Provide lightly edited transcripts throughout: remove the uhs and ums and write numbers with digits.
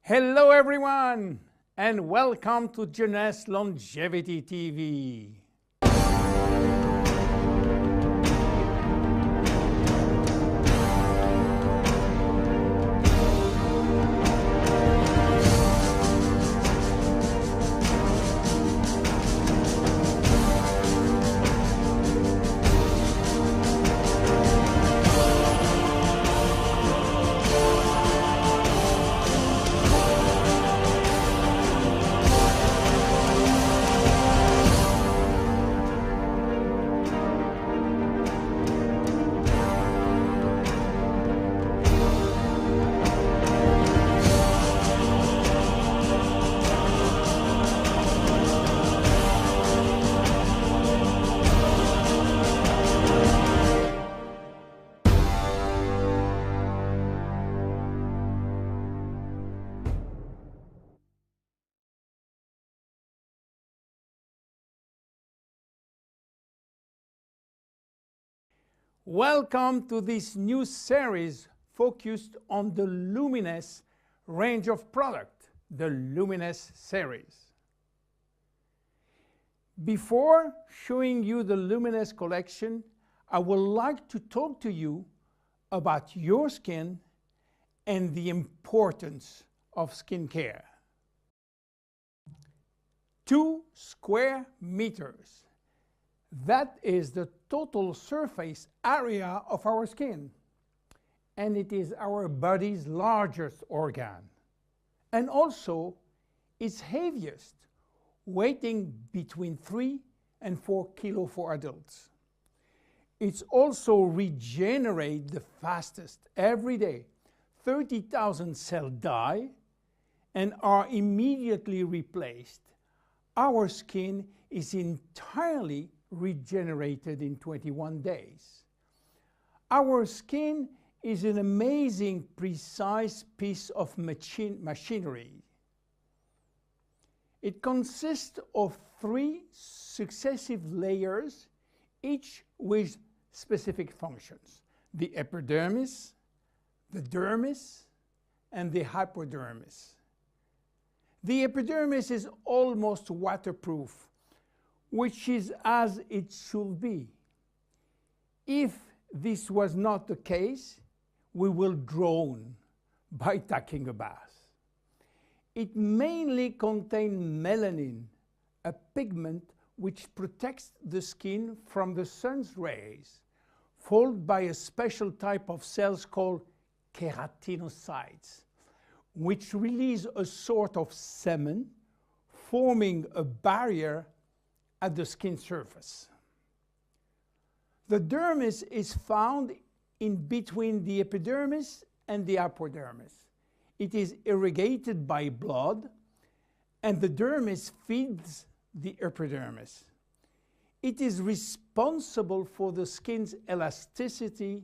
Hello everyone, and welcome to Jeunesse Longevity TV. Welcome to this new series focused on the Luminous range of product, the Luminous series. Before showing you the Luminous collection, I would like to talk to you about your skin and the importance of skincare. 2 square meters. That is the total surface area of our skin, and it is our body's largest organ, and also its heaviest, weighing between 3 and 4 kilos for adults. It's also regenerates the fastest every day. 30,000 cells die and are immediately replaced. Our skin is entirely regenerated in 21 days. Our skin is an amazing, precise piece of machinery. It consists of 3 successive layers, each with specific functions: the epidermis, the dermis, and the hypodermis. The epidermis is almost waterproof, which is as it should be. If this was not the case, we will drown by taking a bath. It mainly contains melanin, a pigment which protects the skin from the sun's rays, followed by a special type of cells called keratinocytes, which release a sort of semen, forming a barrier at the skin surface. The dermis is found in between the epidermis and the hypodermis. It is irrigated by blood, and the dermis feeds the epidermis. It is responsible for the skin's elasticity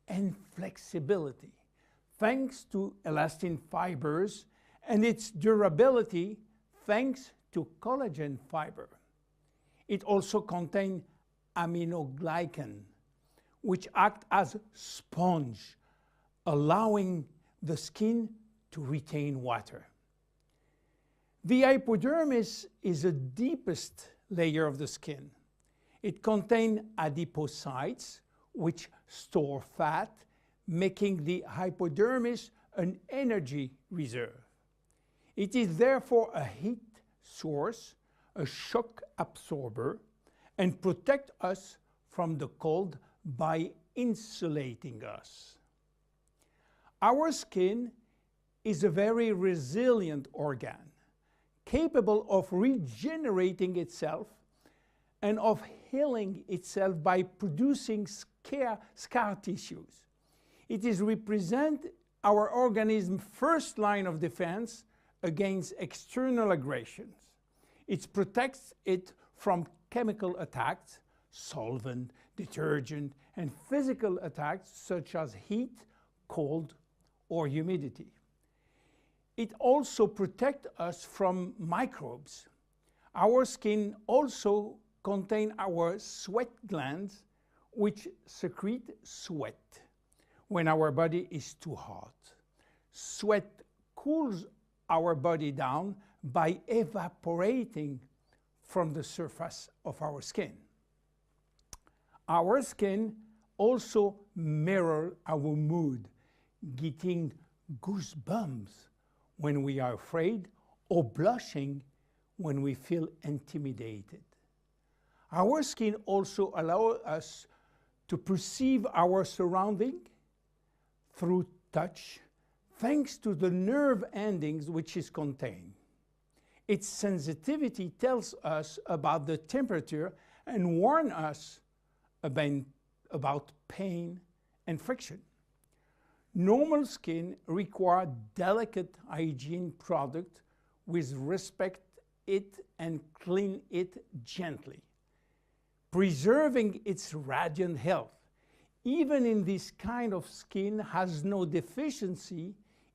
and flexibility, thanks to elastin fibers, and its durability, thanks to collagen fiber. It also contains aminoglycan, which act as sponge, allowing the skin to retain water. The hypodermis is the deepest layer of the skin. It contains adipocytes, which store fat, making the hypodermis an energy reserve. It is therefore a heat source, a shock absorber, and protect us from the cold by insulating us. Our skin is a very resilient organ, capable of regenerating itself and of healing itself by producing scar tissues. It is represent our organism's first line of defense against external aggressions. It protects it from chemical attacks, solvent, detergent, and physical attacks such as heat, cold, or humidity. It also protects us from microbes. Our skin also contains our sweat glands, which secrete sweat when our body is too hot. Sweat cools our body down by evaporating from the surface of our skin. Our skin also mirrors our mood, getting goosebumps when we are afraid or blushing when we feel intimidated. Our skin also allows us to perceive our surrounding through touch, thanks to the nerve endings which is contained. Its sensitivity tells us about the temperature and warns us about pain and friction. Normal skin requires delicate hygiene product with respect it and clean it gently, preserving its radiant health. Even in this kind of skin has no deficiency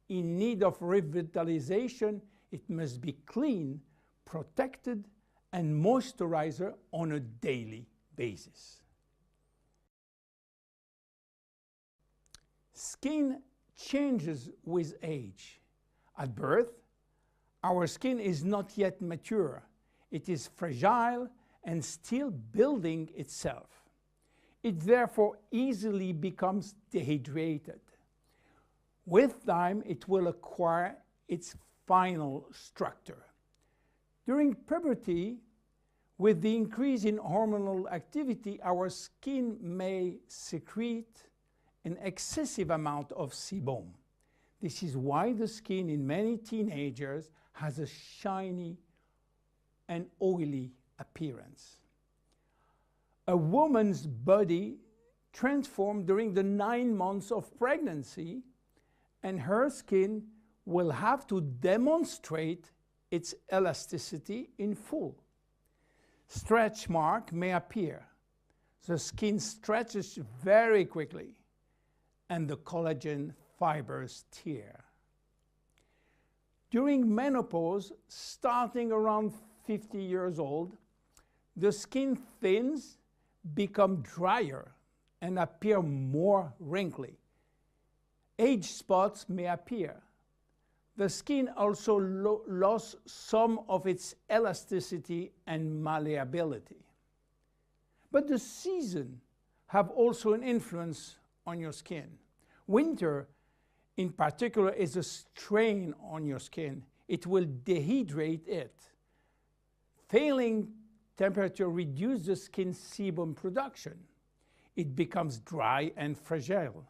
in need of revitalization, it must be clean, protected, and moisturized on a daily basis. Skin changes with age. At birth, our skin is not yet mature. It is fragile and still building itself. It therefore easily becomes dehydrated. With time, it will acquire its final structure. During puberty, with the increase in hormonal activity, our skin may secrete an excessive amount of sebum. This is why the skin in many teenagers has a shiny and oily appearance. A woman's body transforms during the 9 months of pregnancy, and her skin will have to demonstrate its elasticity in full. Stretch marks may appear. The skin stretches very quickly, and the collagen fibers tear. During menopause, starting around 50 years old, the skin thins, become drier, and appear more wrinkly. Age spots may appear. The skin also lost some of its elasticity and malleability. But the seasons have also an influence on your skin. Winter, in particular, is a strain on your skin. It will dehydrate it. Failing temperature reduces the skin sebum production. It becomes dry and fragile.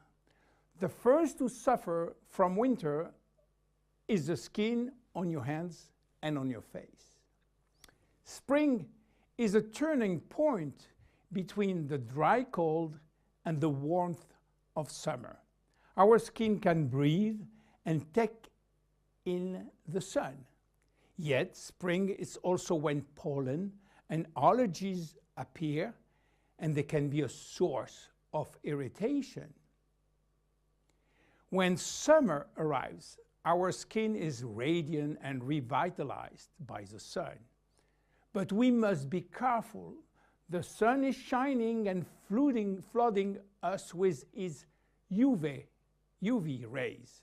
The first to suffer from winter is the skin on your hands and on your face. Spring is a turning point between the dry cold and the warmth of summer. Our skin can breathe and take in the sun. Yet spring is also when pollen and allergies appear, and they can be a source of irritation. When summer arrives, our skin is radiant and revitalized by the sun. But we must be careful. The sun is shining and flooding us with its UV rays.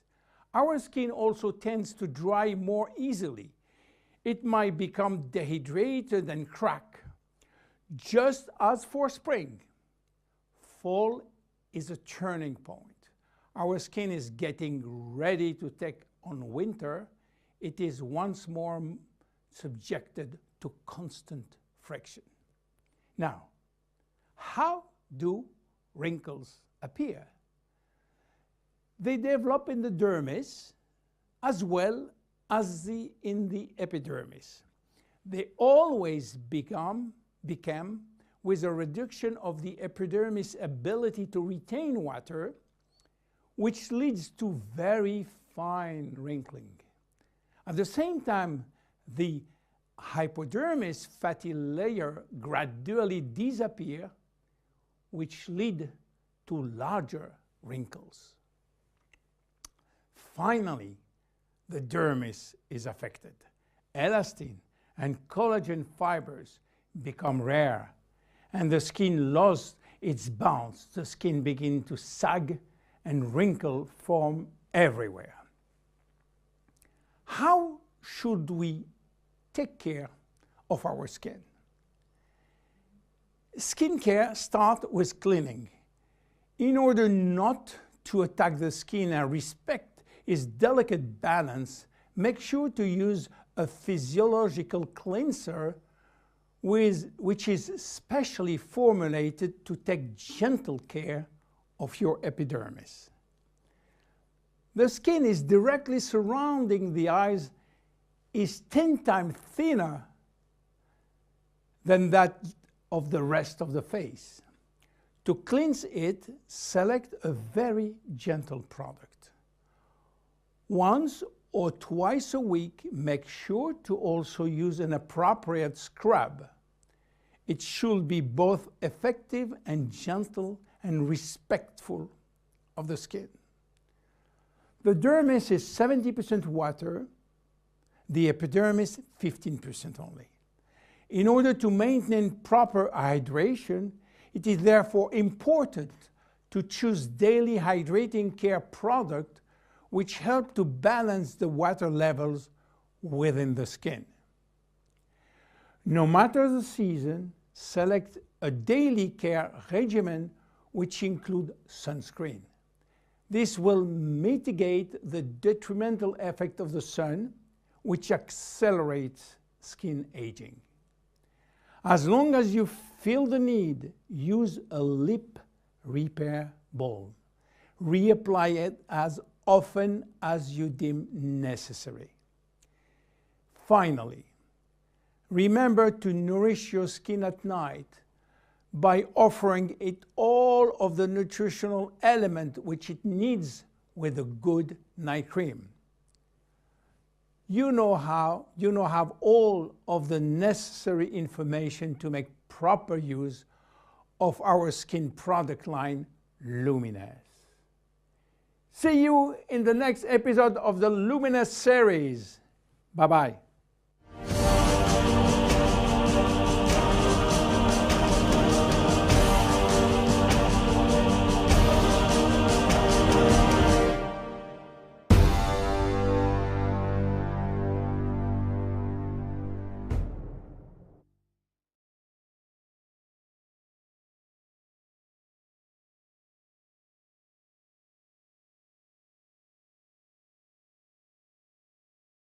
Our skin also tends to dry more easily. It might become dehydrated and crack. Just as for spring, fall is a turning point. Our skin is getting ready to take on winter. It is once more subjected to constant friction. Now, how do wrinkles appear? They develop in the dermis as well as in the epidermis. They always become with a reduction of the epidermis' ability to retain water, which leads to very fine wrinkling. At the same time, the hypodermis fatty layer gradually disappear, which lead to larger wrinkles. Finally, the dermis is affected. Elastin and collagen fibers become rare, and the skin loses its bounce. The skin begins to sag and wrinkles form everywhere. how should we take care of our skin? Skincare starts with cleaning. In order not to attack the skin and respect its delicate balance, make sure to use a physiological cleanser which is specially formulated to take gentle care of your epidermis. The skin is directly surrounding the eyes is 10 times thinner than that of the rest of the face. To cleanse it, select a very gentle product. Once or twice a week, make sure to also use an appropriate scrub. It should be both effective and gentle and respectful of the skin. The dermis is 70% water, the epidermis 15% only. In order to maintain proper hydration, it is therefore important to choose daily hydrating care products which help to balance the water levels within the skin. No matter the season, select a daily care regimen which includes sunscreen. This will mitigate the detrimental effect of the sun, which accelerates skin aging. As long as you feel the need, use a lip repair balm. Reapply it as often as you deem necessary. Finally, remember to nourish your skin at night by offering it all of the nutritional element which it needs with a good night cream. You now have all of the necessary information to make proper use of our skin product line, Luminous. See you in the next episode of the Luminous series. Bye-bye.